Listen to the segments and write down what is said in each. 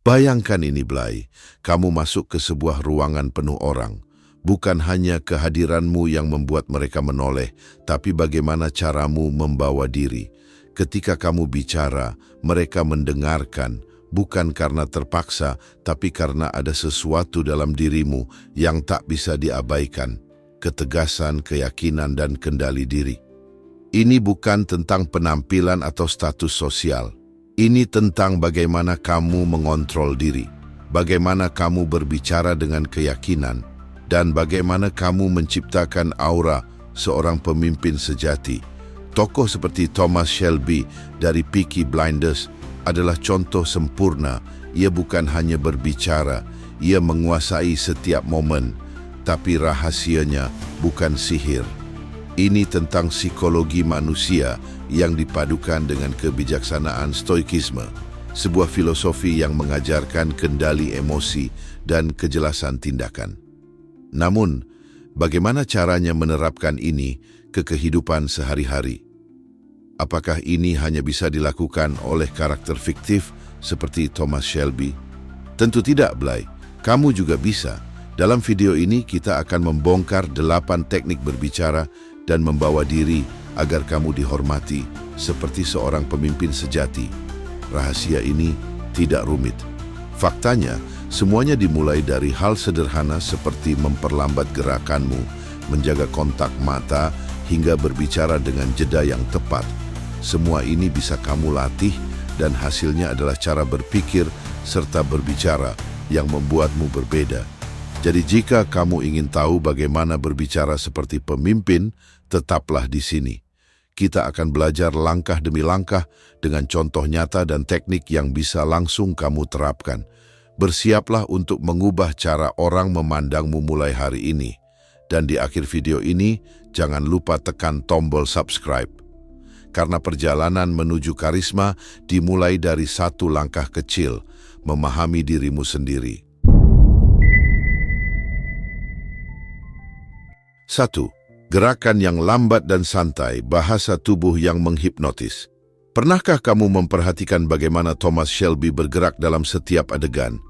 Bayangkan ini, Blay. Kamu masuk ke sebuah ruangan penuh orang. Bukan hanya kehadiranmu yang membuat mereka menoleh, tapi bagaimana caramu membawa diri. Ketika kamu bicara, mereka mendengarkan, bukan karena terpaksa, tapi karena ada sesuatu dalam dirimu yang tak bisa diabaikan. Ketegasan, keyakinan, dan kendali diri. Ini bukan tentang penampilan atau status sosial. Ini tentang bagaimana kamu mengontrol diri, bagaimana kamu berbicara dengan keyakinan, dan bagaimana kamu menciptakan aura seorang pemimpin sejati. Tokoh seperti Thomas Shelby dari Peaky Blinders adalah contoh sempurna. Ia bukan hanya berbicara, ia menguasai setiap momen, tapi rahasianya bukan sihir. Ini tentang psikologi manusia yang dipadukan dengan kebijaksanaan stoikisme, sebuah filosofi yang mengajarkan kendali emosi dan kejelasan tindakan. Namun, bagaimana caranya menerapkan ini ke kehidupan sehari-hari? Apakah ini hanya bisa dilakukan oleh karakter fiktif seperti Thomas Shelby? Tentu tidak, Blay. Kamu juga bisa. Dalam video ini kita akan membongkar 8 teknik berbicara dan membawa diri agar kamu dihormati seperti seorang pemimpin sejati. Rahasia ini tidak rumit. Faktanya, semuanya dimulai dari hal sederhana seperti memperlambat gerakanmu, menjaga kontak mata, hingga berbicara dengan jeda yang tepat. Semua ini bisa kamu latih dan hasilnya adalah cara berpikir serta berbicara yang membuatmu berbeda. Jadi jika kamu ingin tahu bagaimana berbicara seperti pemimpin, tetaplah di sini. Kita akan belajar langkah demi langkah dengan contoh nyata dan teknik yang bisa langsung kamu terapkan. Bersiaplah untuk mengubah cara orang memandangmu mulai hari ini. Dan di akhir video ini, jangan lupa tekan tombol subscribe. Karena perjalanan menuju karisma dimulai dari satu langkah kecil, memahami dirimu sendiri. 1. Gerakan yang lambat dan santai, bahasa tubuh yang menghipnotis. Pernahkah kamu memperhatikan bagaimana Thomas Shelby bergerak dalam setiap adegan?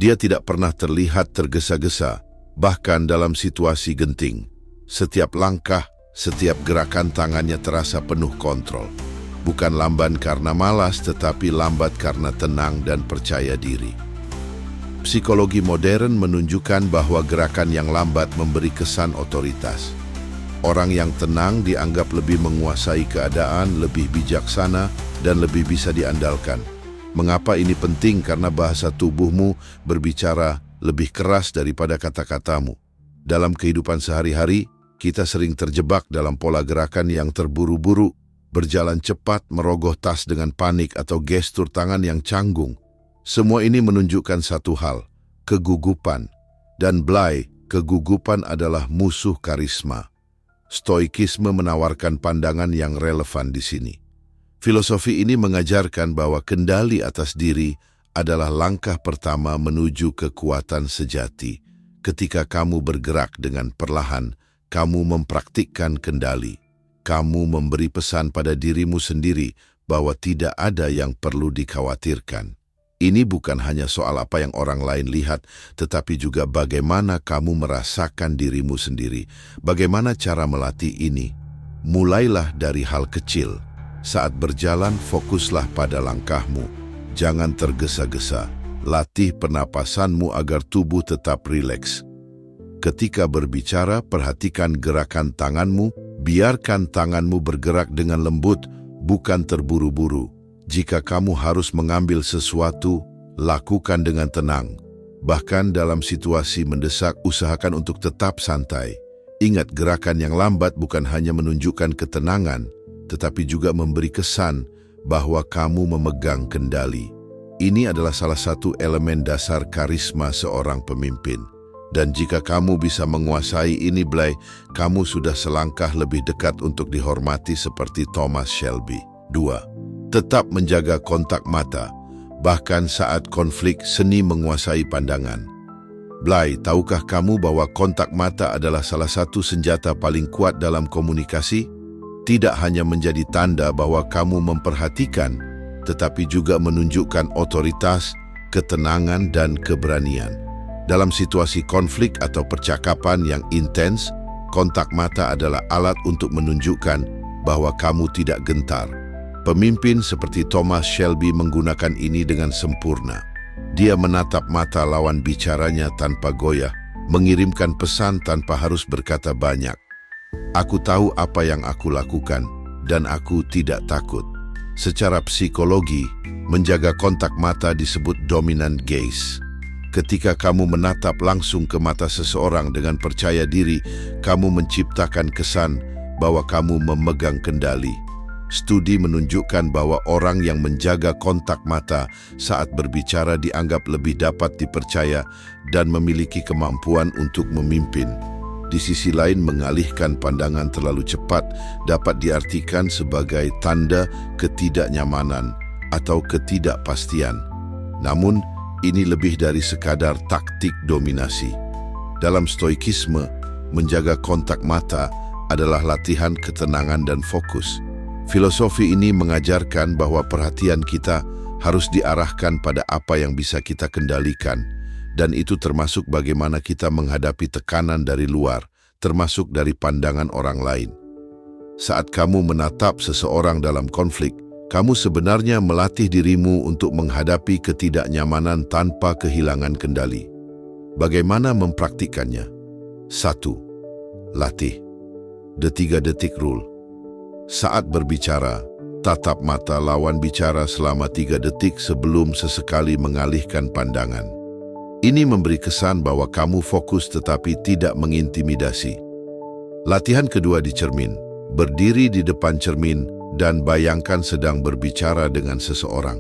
Dia tidak pernah terlihat tergesa-gesa, bahkan dalam situasi genting. Setiap langkah, setiap gerakan tangannya terasa penuh kontrol. Bukan lamban karena malas, tetapi lambat karena tenang dan percaya diri. Psikologi modern menunjukkan bahwa gerakan yang lambat memberi kesan otoritas. Orang yang tenang dianggap lebih menguasai keadaan, lebih bijaksana, dan lebih bisa diandalkan. Mengapa ini penting? Karena bahasa tubuhmu berbicara lebih keras daripada kata-katamu. Dalam kehidupan sehari-hari, kita sering terjebak dalam pola gerakan yang terburu-buru, berjalan cepat, merogoh tas dengan panik, atau gestur tangan yang canggung. Semua ini menunjukkan satu hal, kegugupan. Dan Blay, kegugupan adalah musuh karisma. Stoikisme menawarkan pandangan yang relevan di sini. Filosofi ini mengajarkan bahwa kendali atas diri adalah langkah pertama menuju kekuatan sejati. Ketika kamu bergerak dengan perlahan, kamu mempraktikkan kendali. Kamu memberi pesan pada dirimu sendiri bahwa tidak ada yang perlu dikhawatirkan. Ini bukan hanya soal apa yang orang lain lihat, tetapi juga bagaimana kamu merasakan dirimu sendiri. Bagaimana cara melatih ini? Mulailah dari hal kecil. Saat berjalan, fokuslah pada langkahmu. Jangan tergesa-gesa. Latih pernapasanmu agar tubuh tetap rileks. Ketika berbicara, perhatikan gerakan tanganmu. Biarkan tanganmu bergerak dengan lembut, bukan terburu-buru. Jika kamu harus mengambil sesuatu, lakukan dengan tenang. Bahkan dalam situasi mendesak, usahakan untuk tetap santai. Ingat, gerakan yang lambat bukan hanya menunjukkan ketenangan, tetapi juga memberi kesan bahwa kamu memegang kendali. Ini adalah salah satu elemen dasar karisma seorang pemimpin. Dan jika kamu bisa menguasai ini, Blay, kamu sudah selangkah lebih dekat untuk dihormati seperti Thomas Shelby. 2. Tetap menjaga kontak mata, bahkan saat konflik, seni menguasai pandangan. Blay, tahukah kamu bahwa kontak mata adalah salah satu senjata paling kuat dalam komunikasi? Tidak hanya menjadi tanda bahwa kamu memperhatikan, tetapi juga menunjukkan otoritas, ketenangan, dan keberanian. Dalam situasi konflik atau percakapan yang intens, kontak mata adalah alat untuk menunjukkan bahwa kamu tidak gentar. Pemimpin seperti Thomas Shelby menggunakan ini dengan sempurna. Dia menatap mata lawan bicaranya tanpa goyah, mengirimkan pesan tanpa harus berkata banyak. Aku tahu apa yang aku lakukan, dan aku tidak takut. Secara psikologi, menjaga kontak mata disebut dominant gaze. Ketika kamu menatap langsung ke mata seseorang dengan percaya diri, kamu menciptakan kesan bahwa kamu memegang kendali. Studi menunjukkan bahwa orang yang menjaga kontak mata saat berbicara dianggap lebih dapat dipercaya dan memiliki kemampuan untuk memimpin. Di sisi lain, mengalihkan pandangan terlalu cepat dapat diartikan sebagai tanda ketidaknyamanan atau ketidakpastian. Namun, ini lebih dari sekadar taktik dominasi. Dalam stoikisme, menjaga kontak mata adalah latihan ketenangan dan fokus. Filosofi ini mengajarkan bahwa perhatian kita harus diarahkan pada apa yang bisa kita kendalikan, dan itu termasuk bagaimana kita menghadapi tekanan dari luar, termasuk dari pandangan orang lain. Saat kamu menatap seseorang dalam konflik, kamu sebenarnya melatih dirimu untuk menghadapi ketidaknyamanan tanpa kehilangan kendali. Bagaimana mempraktikkannya? 1. Latih. The 3 detik rule. Saat berbicara, tatap mata lawan bicara selama 3 detik sebelum sesekali mengalihkan pandangan. Ini memberi kesan bahwa kamu fokus tetapi tidak mengintimidasi. Latihan kedua di cermin. Berdiri di depan cermin dan bayangkan sedang berbicara dengan seseorang.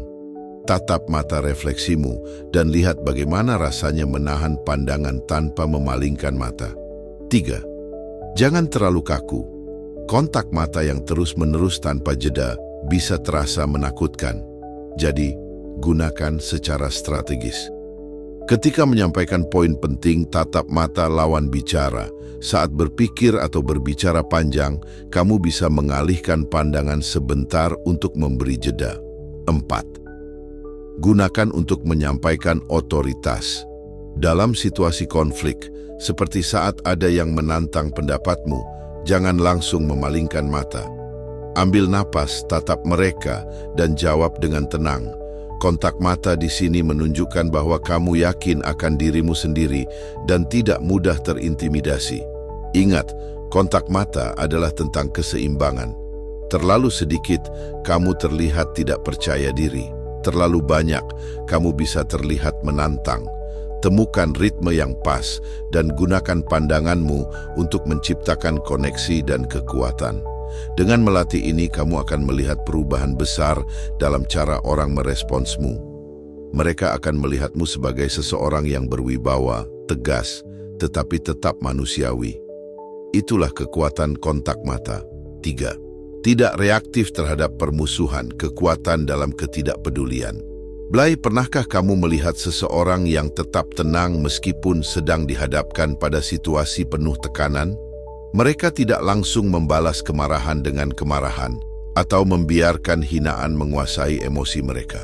Tatap mata refleksimu dan lihat bagaimana rasanya menahan pandangan tanpa memalingkan mata. 3. Jangan terlalu kaku. Kontak mata yang terus-menerus tanpa jeda bisa terasa menakutkan. Jadi, gunakan secara strategis. Ketika menyampaikan poin penting, tatap mata lawan bicara. Saat berpikir atau berbicara panjang, kamu bisa mengalihkan pandangan sebentar untuk memberi jeda. 4. Gunakan untuk menyampaikan otoritas. Dalam situasi konflik, seperti saat ada yang menantang pendapatmu, jangan langsung memalingkan mata. Ambil napas, tatap mereka, dan jawab dengan tenang. Kontak mata di sini menunjukkan bahwa kamu yakin akan dirimu sendiri dan tidak mudah terintimidasi. Ingat, kontak mata adalah tentang keseimbangan. Terlalu sedikit, kamu terlihat tidak percaya diri. Terlalu banyak, kamu bisa terlihat menantang. Temukan ritme yang pas dan gunakan pandanganmu untuk menciptakan koneksi dan kekuatan. Dengan melatih ini, kamu akan melihat perubahan besar dalam cara orang meresponsmu. Mereka akan melihatmu sebagai seseorang yang berwibawa, tegas, tetapi tetap manusiawi. Itulah kekuatan kontak mata. 3. Tidak reaktif terhadap permusuhan, kekuatan dalam ketidakpedulian. Blay, pernahkah kamu melihat seseorang yang tetap tenang meskipun sedang dihadapkan pada situasi penuh tekanan? Mereka tidak langsung membalas kemarahan dengan kemarahan atau membiarkan hinaan menguasai emosi mereka.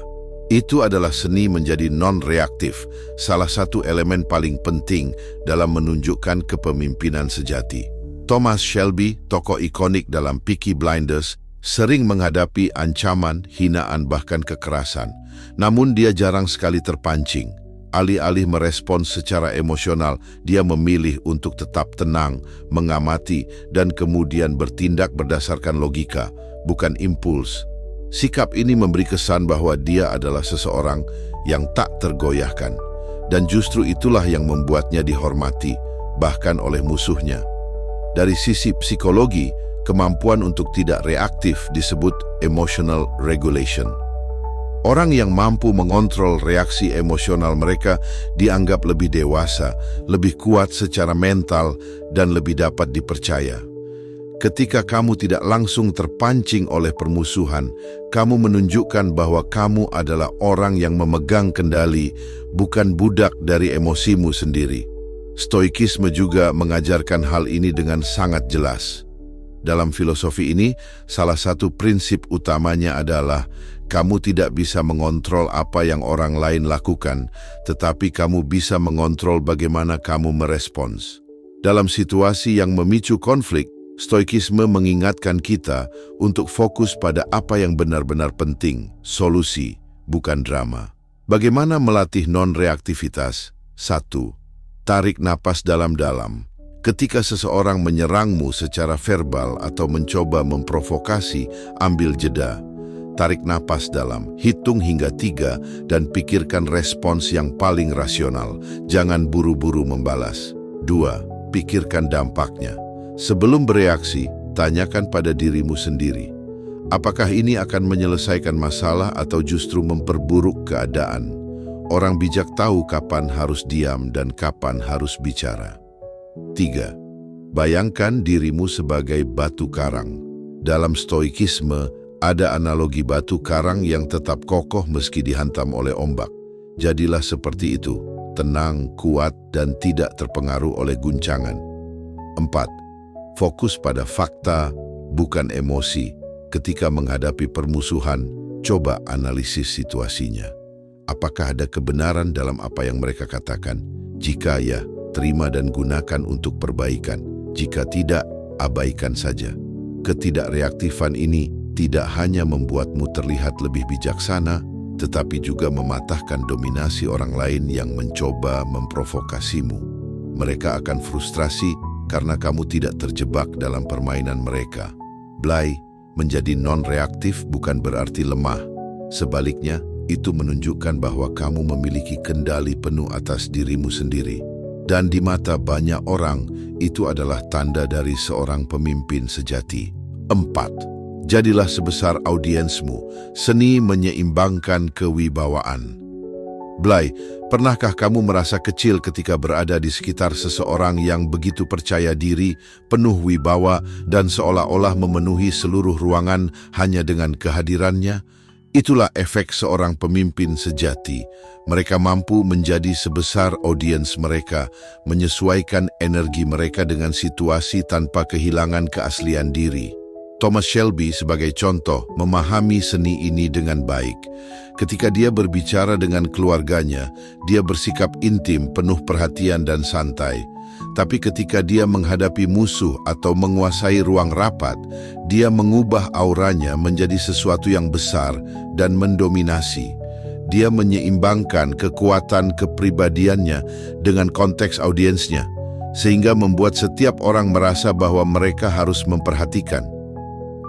Itu adalah seni menjadi non-reaktif, salah satu elemen paling penting dalam menunjukkan kepemimpinan sejati. Thomas Shelby, tokoh ikonik dalam Peaky Blinders, sering menghadapi ancaman, hinaan, bahkan kekerasan. Namun dia jarang sekali terpancing. Alih-alih merespons secara emosional, dia memilih untuk tetap tenang, mengamati, dan kemudian bertindak berdasarkan logika, bukan impuls. Sikap ini memberi kesan bahwa dia adalah seseorang yang tak tergoyahkan, dan justru itulah yang membuatnya dihormati, bahkan oleh musuhnya. Dari sisi psikologi, kemampuan untuk tidak reaktif disebut emotional regulation. Orang yang mampu mengontrol reaksi emosional mereka dianggap lebih dewasa, lebih kuat secara mental, dan lebih dapat dipercaya. Ketika kamu tidak langsung terpancing oleh permusuhan, kamu menunjukkan bahwa kamu adalah orang yang memegang kendali, bukan budak dari emosimu sendiri. Stoikisme juga mengajarkan hal ini dengan sangat jelas. Dalam filosofi ini, salah satu prinsip utamanya adalah Kamu tidak bisa mengontrol apa yang orang lain lakukan, tetapi kamu bisa mengontrol bagaimana kamu merespons. Dalam situasi yang memicu konflik, stoikisme mengingatkan kita untuk fokus pada apa yang benar-benar penting, solusi, bukan drama. Bagaimana melatih non-reaktivitas? 1. Tarik napas dalam-dalam. Ketika seseorang menyerangmu secara verbal atau mencoba memprovokasi, ambil jeda. Tarik napas dalam, hitung hingga 3, dan pikirkan respons yang paling rasional. Jangan buru-buru membalas. 2. Pikirkan dampaknya. Sebelum bereaksi, tanyakan pada dirimu sendiri. Apakah ini akan menyelesaikan masalah atau justru memperburuk keadaan? Orang bijak tahu kapan harus diam dan kapan harus bicara. 3. Bayangkan dirimu sebagai batu karang. Dalam stoikisme, ada analogi batu karang yang tetap kokoh meski dihantam oleh ombak. Jadilah seperti itu, tenang, kuat, dan tidak terpengaruh oleh guncangan. 4. Fokus pada fakta, bukan emosi. Ketika menghadapi permusuhan, coba analisis situasinya. Apakah ada kebenaran dalam apa yang mereka katakan? Jika ya, terima dan gunakan untuk perbaikan. Jika tidak, abaikan saja. Ketidakreaktifan ini tidak hanya membuatmu terlihat lebih bijaksana, tetapi juga mematahkan dominasi orang lain yang mencoba memprovokasimu. Mereka akan frustrasi karena kamu tidak terjebak dalam permainan mereka. Blay, menjadi non-reaktif bukan berarti lemah. Sebaliknya, itu menunjukkan bahwa kamu memiliki kendali penuh atas dirimu sendiri. Dan di mata banyak orang, itu adalah tanda dari seorang pemimpin sejati. 4. Jadilah sebesar audiensmu. Seni menyeimbangkan kewibawaan. Blay, pernahkah kamu merasa kecil ketika berada di sekitar seseorang yang begitu percaya diri, penuh wibawa, dan seolah-olah memenuhi seluruh ruangan hanya dengan kehadirannya? Itulah efek seorang pemimpin sejati. Mereka mampu menjadi sebesar audiens mereka, menyesuaikan energi mereka dengan situasi tanpa kehilangan keaslian diri. Thomas Shelby sebagai contoh memahami seni ini dengan baik. Ketika dia berbicara dengan keluarganya, dia bersikap intim, penuh perhatian dan santai. Tapi ketika dia menghadapi musuh atau menguasai ruang rapat, dia mengubah auranya menjadi sesuatu yang besar dan mendominasi. Dia menyeimbangkan kekuatan kepribadiannya dengan konteks audiensnya, sehingga membuat setiap orang merasa bahwa mereka harus memperhatikan.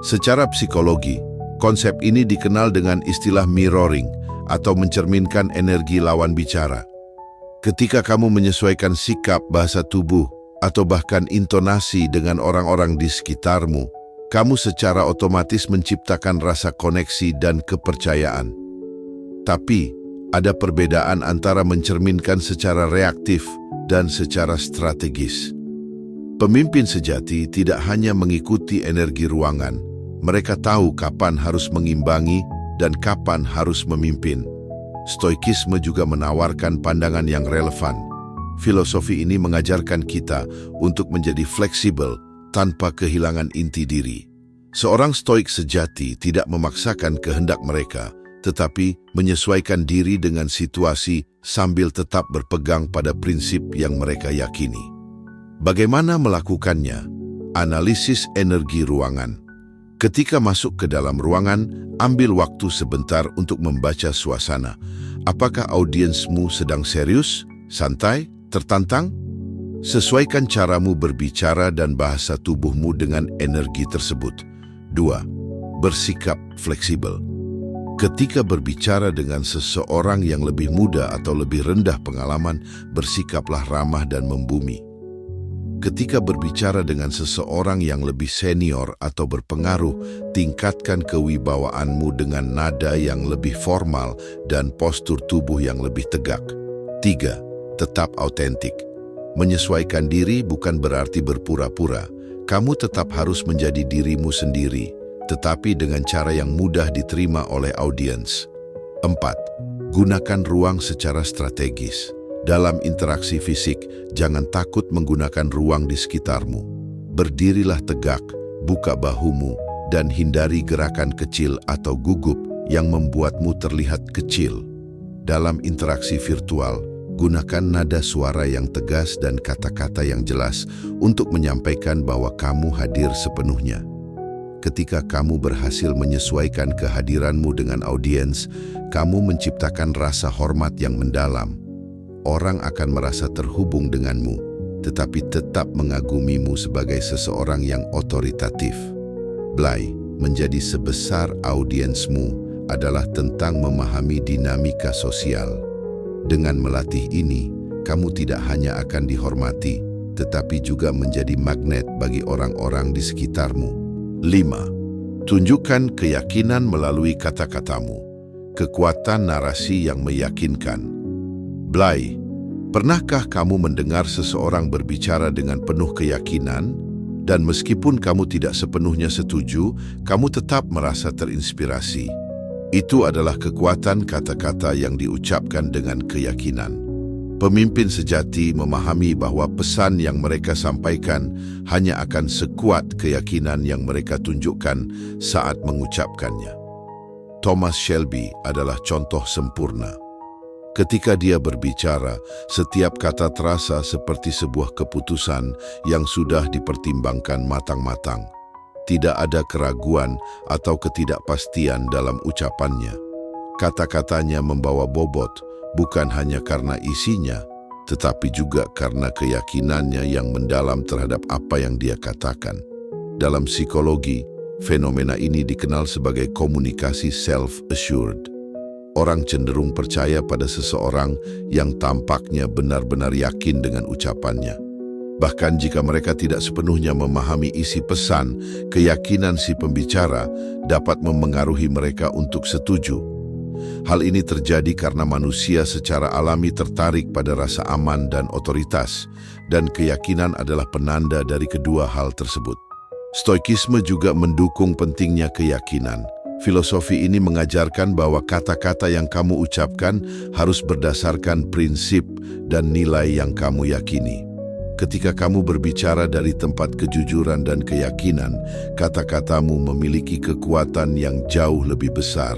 Secara psikologi, konsep ini dikenal dengan istilah mirroring atau mencerminkan energi lawan bicara. Ketika kamu menyesuaikan sikap, bahasa tubuh, atau bahkan intonasi dengan orang-orang di sekitarmu, kamu secara otomatis menciptakan rasa koneksi dan kepercayaan. Tapi, ada perbedaan antara mencerminkan secara reaktif dan secara strategis. Pemimpin sejati tidak hanya mengikuti energi ruangan, mereka tahu kapan harus mengimbangi dan kapan harus memimpin. Stoikisme juga menawarkan pandangan yang relevan. Filosofi ini mengajarkan kita untuk menjadi fleksibel tanpa kehilangan inti diri. Seorang stoik sejati tidak memaksakan kehendak mereka, tetapi menyesuaikan diri dengan situasi sambil tetap berpegang pada prinsip yang mereka yakini. Bagaimana melakukannya? Analisis energi ruangan. Ketika masuk ke dalam ruangan, ambil waktu sebentar untuk membaca suasana. Apakah audiensmu sedang serius, santai, tertantang? Sesuaikan caramu berbicara dan bahasa tubuhmu dengan energi tersebut. 2. Bersikap fleksibel. Ketika berbicara dengan seseorang yang lebih muda atau lebih rendah pengalaman, bersikaplah ramah dan membumi. Ketika berbicara dengan seseorang yang lebih senior atau berpengaruh, tingkatkan kewibawaanmu dengan nada yang lebih formal dan postur tubuh yang lebih tegak. 3. Tetap autentik. Menyesuaikan diri bukan berarti berpura-pura. Kamu tetap harus menjadi dirimu sendiri, tetapi dengan cara yang mudah diterima oleh audiens. 4. Gunakan ruang secara strategis. Dalam interaksi fisik, jangan takut menggunakan ruang di sekitarmu. Berdirilah tegak, buka bahumu, dan hindari gerakan kecil atau gugup yang membuatmu terlihat kecil. Dalam interaksi virtual, gunakan nada suara yang tegas dan kata-kata yang jelas untuk menyampaikan bahwa kamu hadir sepenuhnya. Ketika kamu berhasil menyesuaikan kehadiranmu dengan audiens, kamu menciptakan rasa hormat yang mendalam. Orang akan merasa terhubung denganmu, tetapi tetap mengagumimu sebagai seseorang yang otoritatif. Blay, menjadi sebesar audiensmu adalah tentang memahami dinamika sosial. Dengan melatih ini, kamu tidak hanya akan dihormati, tetapi juga menjadi magnet bagi orang-orang di sekitarmu. 5. Tunjukkan keyakinan melalui kata-katamu. Kekuatan narasi yang meyakinkan. Blay, pernahkah kamu mendengar seseorang berbicara dengan penuh keyakinan, dan meskipun kamu tidak sepenuhnya setuju, kamu tetap merasa terinspirasi? Itu adalah kekuatan kata-kata yang diucapkan dengan keyakinan. Pemimpin sejati memahami bahwa pesan yang mereka sampaikan hanya akan sekuat keyakinan yang mereka tunjukkan saat mengucapkannya. Thomas Shelby adalah contoh sempurna. Ketika dia berbicara, setiap kata terasa seperti sebuah keputusan yang sudah dipertimbangkan matang-matang. Tidak ada keraguan atau ketidakpastian dalam ucapannya. Kata-katanya membawa bobot, bukan hanya karena isinya, tetapi juga karena keyakinannya yang mendalam terhadap apa yang dia katakan. Dalam psikologi, fenomena ini dikenal sebagai komunikasi self-assured. Orang cenderung percaya pada seseorang yang tampaknya benar-benar yakin dengan ucapannya. Bahkan jika mereka tidak sepenuhnya memahami isi pesan, keyakinan si pembicara dapat memengaruhi mereka untuk setuju. Hal ini terjadi karena manusia secara alami tertarik pada rasa aman dan otoritas, dan keyakinan adalah penanda dari kedua hal tersebut. Stoikisme juga mendukung pentingnya keyakinan. Filosofi ini mengajarkan bahwa kata-kata yang kamu ucapkan harus berdasarkan prinsip dan nilai yang kamu yakini. Ketika kamu berbicara dari tempat kejujuran dan keyakinan, kata-katamu memiliki kekuatan yang jauh lebih besar.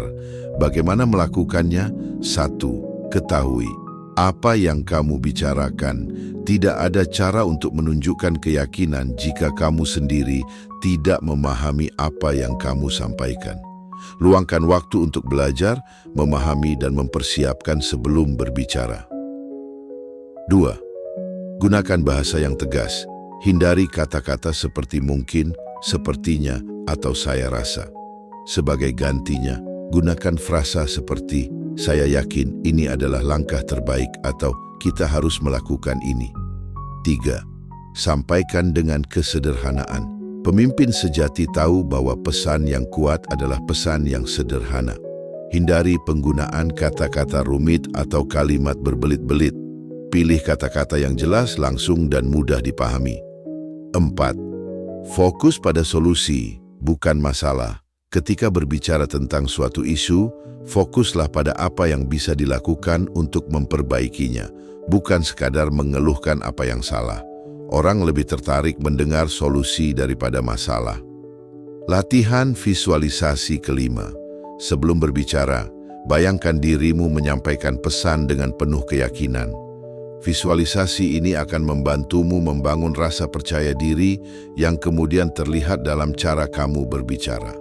Bagaimana melakukannya? 1. Ketahui apa yang kamu bicarakan. Tidak ada cara untuk menunjukkan keyakinan jika kamu sendiri tidak memahami apa yang kamu sampaikan. Luangkan waktu untuk belajar, memahami, dan mempersiapkan sebelum berbicara. 2. Gunakan bahasa yang tegas. Hindari kata-kata seperti mungkin, sepertinya, atau saya rasa. Sebagai gantinya, gunakan frasa seperti saya yakin ini adalah langkah terbaik atau kita harus melakukan ini. 3. Sampaikan dengan kesederhanaan. Pemimpin sejati tahu bahwa pesan yang kuat adalah pesan yang sederhana. Hindari penggunaan kata-kata rumit atau kalimat berbelit-belit. Pilih kata-kata yang jelas, langsung, dan mudah dipahami. 4. Fokus pada solusi, bukan masalah. Ketika berbicara tentang suatu isu, fokuslah pada apa yang bisa dilakukan untuk memperbaikinya, bukan sekadar mengeluhkan apa yang salah. Orang lebih tertarik mendengar solusi daripada masalah. Latihan visualisasi kelima. Sebelum berbicara, bayangkan dirimu menyampaikan pesan dengan penuh keyakinan. Visualisasi ini akan membantumu membangun rasa percaya diri yang kemudian terlihat dalam cara kamu berbicara.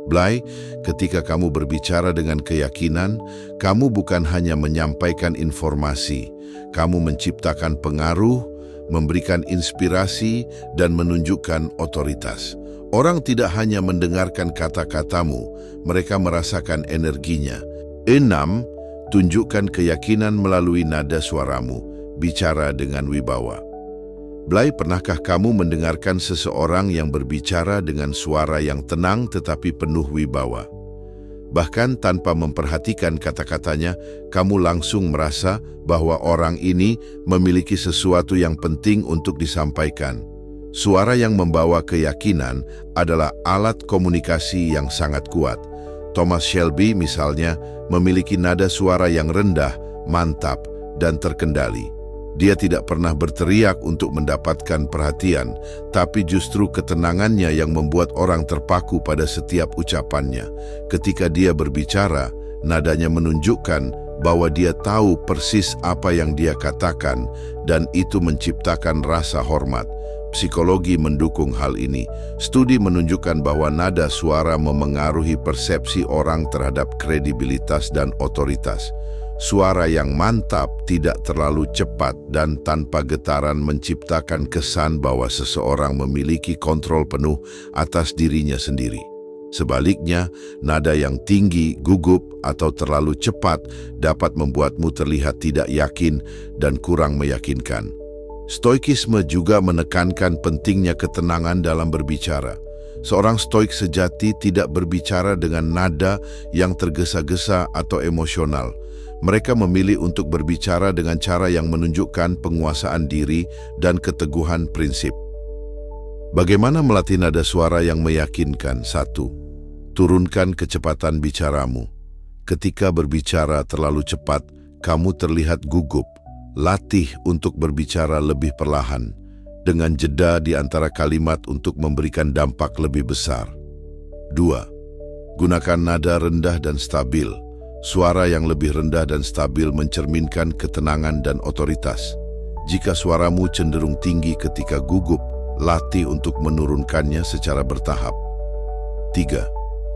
Blay, ketika kamu berbicara dengan keyakinan, kamu bukan hanya menyampaikan informasi, kamu menciptakan pengaruh, memberikan inspirasi, dan menunjukkan otoritas. Orang tidak hanya mendengarkan kata-katamu, mereka merasakan energinya. 6. Tunjukkan keyakinan melalui nada suaramu. Bicara dengan wibawa. Blay, pernahkah kamu mendengarkan seseorang yang berbicara dengan suara yang tenang tetapi penuh wibawa? Bahkan tanpa memperhatikan kata-katanya, kamu langsung merasa bahwa orang ini memiliki sesuatu yang penting untuk disampaikan. Suara yang membawa keyakinan adalah alat komunikasi yang sangat kuat. Thomas Shelby misalnya memiliki nada suara yang rendah, mantap, dan terkendali. Dia tidak pernah berteriak untuk mendapatkan perhatian, tapi justru ketenangannya yang membuat orang terpaku pada setiap ucapannya. Ketika dia berbicara, nadanya menunjukkan bahwa dia tahu persis apa yang dia katakan, dan itu menciptakan rasa hormat. Psikologi mendukung hal ini. Studi menunjukkan bahwa nada suara memengaruhi persepsi orang terhadap kredibilitas dan otoritas. Suara yang mantap, tidak terlalu cepat dan tanpa getaran menciptakan kesan bahwa seseorang memiliki kontrol penuh atas dirinya sendiri. Sebaliknya, nada yang tinggi, gugup, atau terlalu cepat dapat membuatmu terlihat tidak yakin dan kurang meyakinkan. Stoikisme juga menekankan pentingnya ketenangan dalam berbicara. Seorang stoik sejati tidak berbicara dengan nada yang tergesa-gesa atau emosional. Mereka memilih untuk berbicara dengan cara yang menunjukkan penguasaan diri dan keteguhan prinsip. Bagaimana melatih nada suara yang meyakinkan? 1. Turunkan kecepatan bicaramu. Ketika berbicara terlalu cepat, kamu terlihat gugup. Latih untuk berbicara lebih perlahan, dengan jeda di antara kalimat untuk memberikan dampak lebih besar. 2. Gunakan nada rendah dan stabil. Suara yang lebih rendah dan stabil mencerminkan ketenangan dan otoritas. Jika suaramu cenderung tinggi ketika gugup, latih untuk menurunkannya secara bertahap. 3.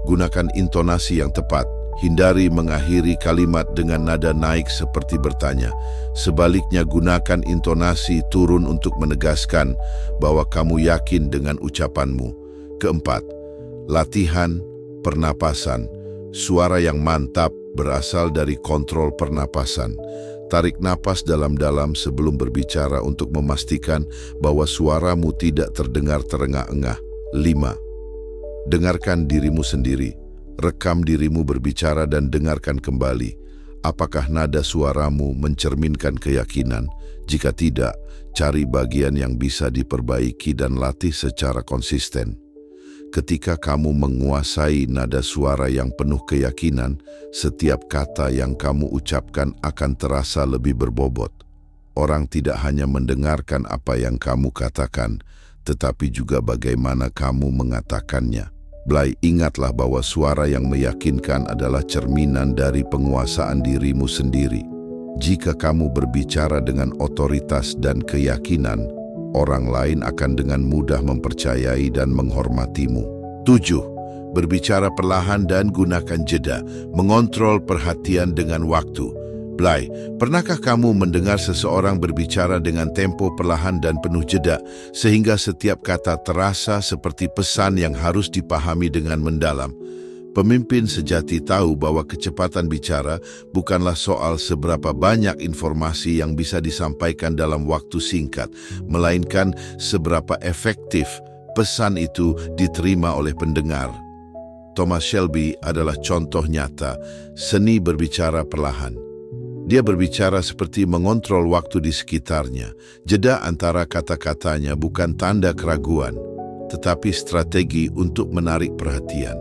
Gunakan intonasi yang tepat. Hindari mengakhiri kalimat dengan nada naik seperti bertanya. Sebaliknya, gunakan intonasi turun untuk menegaskan bahwa kamu yakin dengan ucapanmu. 4. Latihan pernapasan. Suara yang mantap berasal dari kontrol pernapasan. Tarik napas dalam-dalam sebelum berbicara untuk memastikan bahwa suaramu tidak terdengar terengah-engah. 5. Dengarkan dirimu sendiri. Rekam dirimu berbicara dan dengarkan kembali. Apakah nada suaramu mencerminkan keyakinan? Jika tidak, cari bagian yang bisa diperbaiki dan latih secara konsisten. Ketika kamu menguasai nada suara yang penuh keyakinan, setiap kata yang kamu ucapkan akan terasa lebih berbobot. Orang tidak hanya mendengarkan apa yang kamu katakan, tetapi juga bagaimana kamu mengatakannya. Blay, ingatlah bahwa suara yang meyakinkan adalah cerminan dari penguasaan dirimu sendiri. Jika kamu berbicara dengan otoritas dan keyakinan, orang lain akan dengan mudah mempercayai dan menghormatimu. 7. Berbicara perlahan dan gunakan jeda. Mengontrol perhatian dengan waktu. Blay, pernahkah kamu mendengar seseorang berbicara dengan tempo perlahan dan penuh jeda, sehingga setiap kata terasa seperti pesan yang harus dipahami dengan mendalam? Pemimpin sejati tahu bahwa kecepatan bicara bukanlah soal seberapa banyak informasi yang bisa disampaikan dalam waktu singkat, melainkan seberapa efektif pesan itu diterima oleh pendengar. Thomas Shelby adalah contoh nyata seni berbicara perlahan. Dia berbicara seperti mengontrol waktu di sekitarnya. Jeda antara kata-katanya bukan tanda keraguan, tetapi strategi untuk menarik perhatian.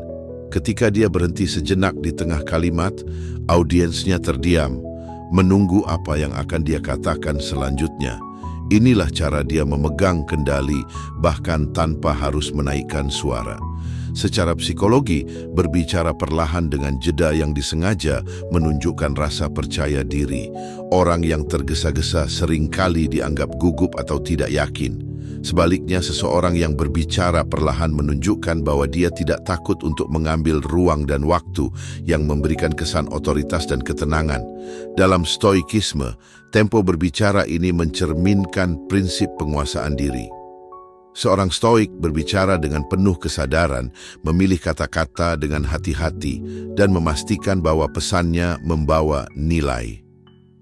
Ketika dia berhenti sejenak di tengah kalimat, audiensnya terdiam, menunggu apa yang akan dia katakan selanjutnya. Inilah cara dia memegang kendali, bahkan tanpa harus menaikkan suara. Secara psikologi, berbicara perlahan dengan jeda yang disengaja menunjukkan rasa percaya diri. Orang yang tergesa-gesa seringkali dianggap gugup atau tidak yakin. Sebaliknya, seseorang yang berbicara perlahan menunjukkan bahwa dia tidak takut untuk mengambil ruang dan waktu yang memberikan kesan otoritas dan ketenangan. Dalam stoikisme, tempo berbicara ini mencerminkan prinsip penguasaan diri. Seorang stoik berbicara dengan penuh kesadaran, memilih kata-kata dengan hati-hati, dan memastikan bahwa pesannya membawa nilai.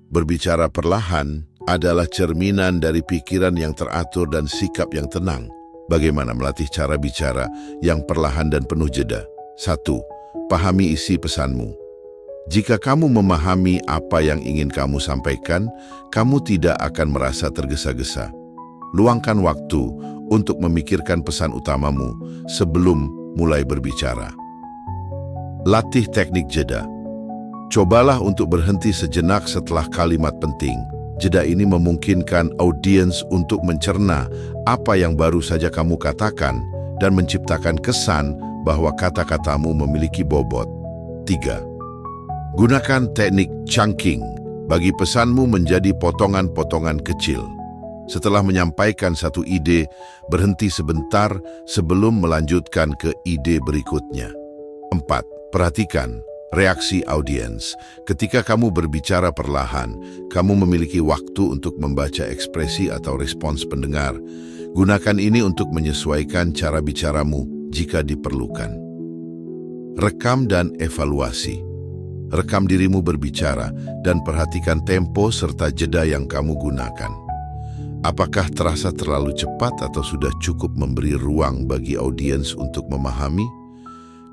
Berbicara perlahan adalah cerminan dari pikiran yang teratur dan sikap yang tenang. Bagaimana melatih cara bicara yang perlahan dan penuh jeda? 1. Pahami isi pesanmu. Jika kamu memahami apa yang ingin kamu sampaikan, kamu tidak akan merasa tergesa-gesa. Luangkan waktu untuk memikirkan pesan utamamu sebelum mulai berbicara. Latih teknik jeda. Cobalah untuk berhenti sejenak setelah kalimat penting. Jeda ini memungkinkan audiens untuk mencerna apa yang baru saja kamu katakan dan menciptakan kesan bahwa kata-katamu memiliki bobot. 3. Gunakan teknik chunking bagi pesanmu menjadi potongan-potongan kecil. Setelah menyampaikan satu ide, berhenti sebentar sebelum melanjutkan ke ide berikutnya. 4. Perhatikan reaksi audiens. Ketika kamu berbicara perlahan, kamu memiliki waktu untuk membaca ekspresi atau respons pendengar. Gunakan ini untuk menyesuaikan cara bicaramu jika diperlukan. Rekam dan evaluasi. Rekam dirimu berbicara dan perhatikan tempo serta jeda yang kamu gunakan. Apakah terasa terlalu cepat atau sudah cukup memberi ruang bagi audiens untuk memahami?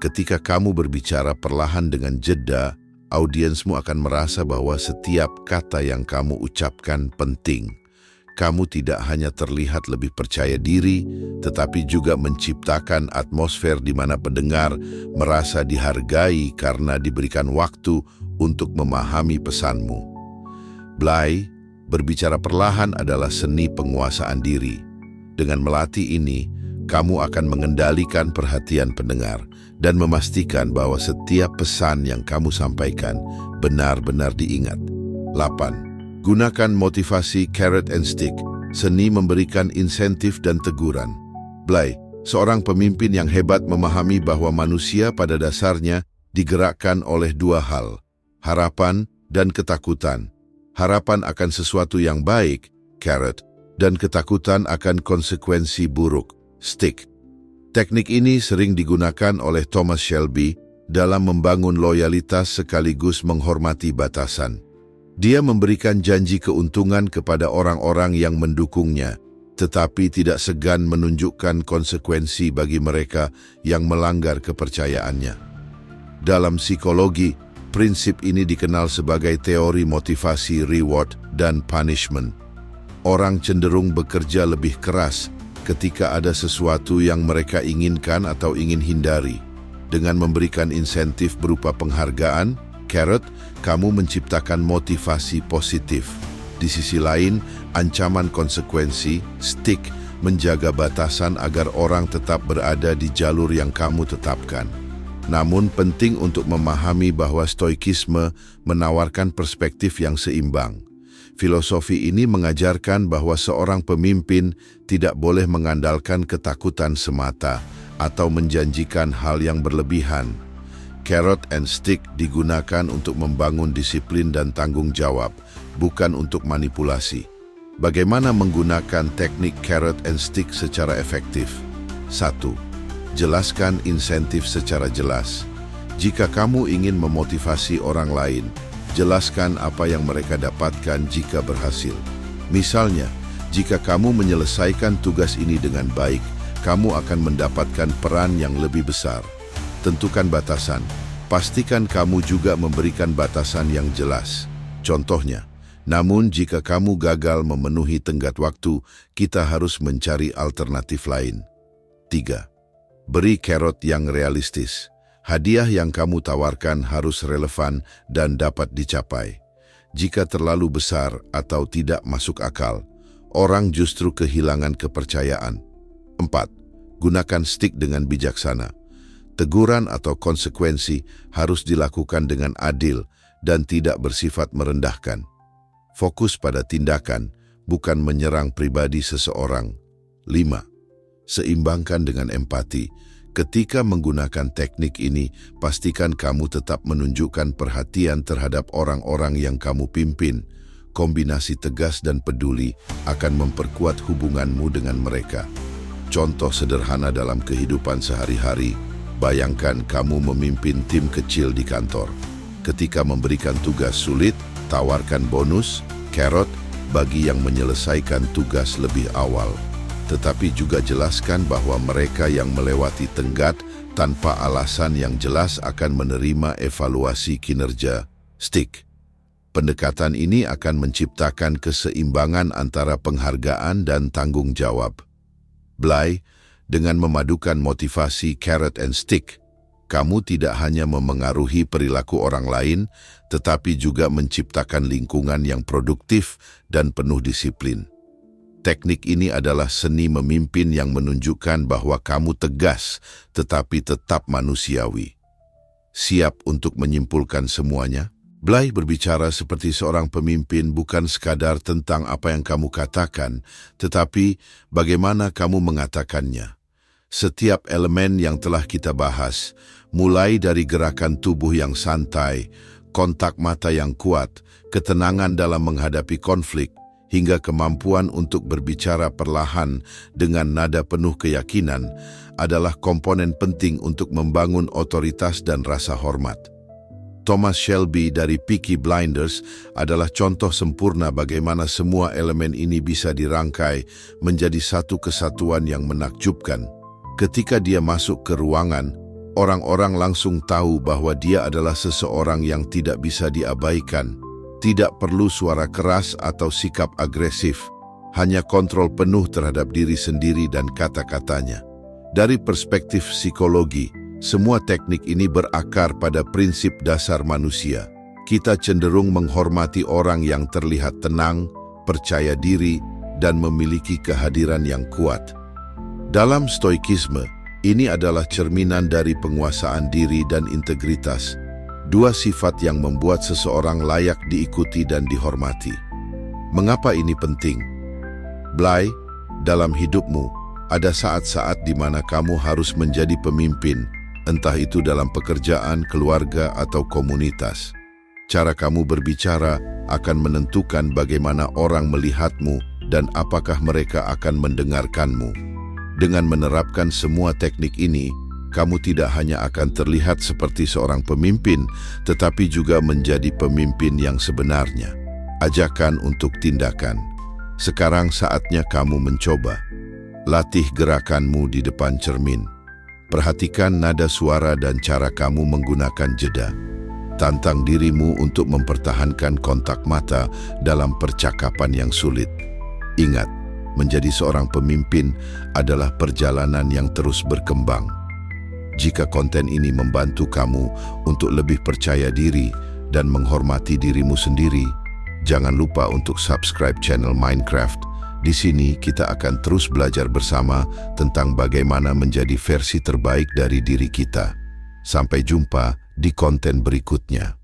Ketika kamu berbicara perlahan dengan jeda, audiensmu akan merasa bahwa setiap kata yang kamu ucapkan penting. Kamu tidak hanya terlihat lebih percaya diri, tetapi juga menciptakan atmosfer di mana pendengar merasa dihargai karena diberikan waktu untuk memahami pesanmu. Blay, berbicara perlahan adalah seni penguasaan diri. Dengan melatih ini, kamu akan mengendalikan perhatian pendengar dan memastikan bahwa setiap pesan yang kamu sampaikan benar-benar diingat. 8. Gunakan motivasi carrot and stick, seni memberikan insentif dan teguran. Blay, seorang pemimpin yang hebat memahami bahwa manusia pada dasarnya digerakkan oleh dua hal, harapan dan ketakutan. Harapan akan sesuatu yang baik, carrot, dan ketakutan akan konsekuensi buruk, stick. Teknik ini sering digunakan oleh Thomas Shelby dalam membangun loyalitas sekaligus menghormati batasan. Dia memberikan janji keuntungan kepada orang-orang yang mendukungnya, tetapi tidak segan menunjukkan konsekuensi bagi mereka yang melanggar kepercayaannya. Dalam psikologi, prinsip ini dikenal sebagai teori motivasi reward dan punishment. Orang cenderung bekerja lebih keras ketika ada sesuatu yang mereka inginkan atau ingin hindari. Dengan memberikan insentif berupa penghargaan, carrot, kamu menciptakan motivasi positif. Di sisi lain, ancaman konsekuensi, stick, menjaga batasan agar orang tetap berada di jalur yang kamu tetapkan. Namun penting untuk memahami bahwa stoikisme menawarkan perspektif yang seimbang. Filosofi ini mengajarkan bahwa seorang pemimpin tidak boleh mengandalkan ketakutan semata atau menjanjikan hal yang berlebihan. Carrot and stick digunakan untuk membangun disiplin dan tanggung jawab, bukan untuk manipulasi. Bagaimana menggunakan teknik carrot and stick secara efektif? 1. Jelaskan insentif secara jelas. Jika kamu ingin memotivasi orang lain, jelaskan apa yang mereka dapatkan jika berhasil. Misalnya, jika kamu menyelesaikan tugas ini dengan baik, kamu akan mendapatkan peran yang lebih besar. Tentukan batasan. Pastikan kamu juga memberikan batasan yang jelas. Contohnya, namun jika kamu gagal memenuhi tenggat waktu, kita harus mencari alternatif lain. 3. Beri carrot yang realistis. Hadiah yang kamu tawarkan harus relevan dan dapat dicapai. Jika terlalu besar atau tidak masuk akal, orang justru kehilangan kepercayaan. 4. Gunakan stick dengan bijaksana. Teguran atau konsekuensi harus dilakukan dengan adil dan tidak bersifat merendahkan. Fokus pada tindakan, bukan menyerang pribadi seseorang. 5. Seimbangkan dengan empati. Ketika menggunakan teknik ini, pastikan kamu tetap menunjukkan perhatian terhadap orang-orang yang kamu pimpin. Kombinasi tegas dan peduli akan memperkuat hubunganmu dengan mereka. Contoh sederhana dalam kehidupan sehari-hari, bayangkan kamu memimpin tim kecil di kantor. Ketika memberikan tugas sulit, tawarkan bonus, carrot, bagi yang menyelesaikan tugas lebih awal. Tetapi juga jelaskan bahwa mereka yang melewati tenggat tanpa alasan yang jelas akan menerima evaluasi kinerja, stick. Pendekatan ini akan menciptakan keseimbangan antara penghargaan dan tanggung jawab. Blay, dengan memadukan motivasi carrot and stick, Kamu tidak hanya memengaruhi perilaku orang lain, tetapi juga menciptakan lingkungan yang produktif dan penuh disiplin. Teknik ini adalah seni memimpin yang menunjukkan bahwa kamu tegas, tetapi tetap manusiawi. Siap untuk menyimpulkan semuanya? Bly berbicara seperti seorang pemimpin bukan sekadar tentang apa yang kamu katakan, tetapi bagaimana kamu mengatakannya. Setiap elemen yang telah kita bahas, mulai dari gerakan tubuh yang santai, kontak mata yang kuat, ketenangan dalam menghadapi konflik, hingga kemampuan untuk berbicara perlahan dengan nada penuh keyakinan, adalah komponen penting untuk membangun otoritas dan rasa hormat. Thomas Shelby dari Peaky Blinders adalah contoh sempurna bagaimana semua elemen ini bisa dirangkai menjadi satu kesatuan yang menakjubkan. Ketika dia masuk ke ruangan, orang-orang langsung tahu bahwa dia adalah seseorang yang tidak bisa diabaikan. Tidak perlu suara keras atau sikap agresif, hanya kontrol penuh terhadap diri sendiri dan kata-katanya. Dari perspektif psikologi, semua teknik ini berakar pada prinsip dasar manusia. Kita cenderung menghormati orang yang terlihat tenang, percaya diri, dan memiliki kehadiran yang kuat. Dalam stoikisme, ini adalah cerminan dari penguasaan diri dan integritas, dua sifat yang membuat seseorang layak diikuti dan dihormati. Mengapa ini penting? Bly, dalam hidupmu, ada saat-saat di mana kamu harus menjadi pemimpin, entah itu dalam pekerjaan, keluarga, atau komunitas. Cara kamu berbicara akan menentukan bagaimana orang melihatmu dan apakah mereka akan mendengarkanmu. Dengan menerapkan semua teknik ini, kamu tidak hanya akan terlihat seperti seorang pemimpin, tetapi juga menjadi pemimpin yang sebenarnya. Ajakan untuk tindakan. Sekarang saatnya kamu mencoba. Latih gerakanmu di depan cermin. Perhatikan nada suara dan cara kamu menggunakan jeda. Tantang dirimu untuk mempertahankan kontak mata dalam percakapan yang sulit. Ingat, menjadi seorang pemimpin adalah perjalanan yang terus berkembang. Jika konten ini membantu kamu untuk lebih percaya diri dan menghormati dirimu sendiri, jangan lupa untuk subscribe channel Minecraft. Di sini kita akan terus belajar bersama tentang bagaimana menjadi versi terbaik dari diri kita. Sampai jumpa di konten berikutnya.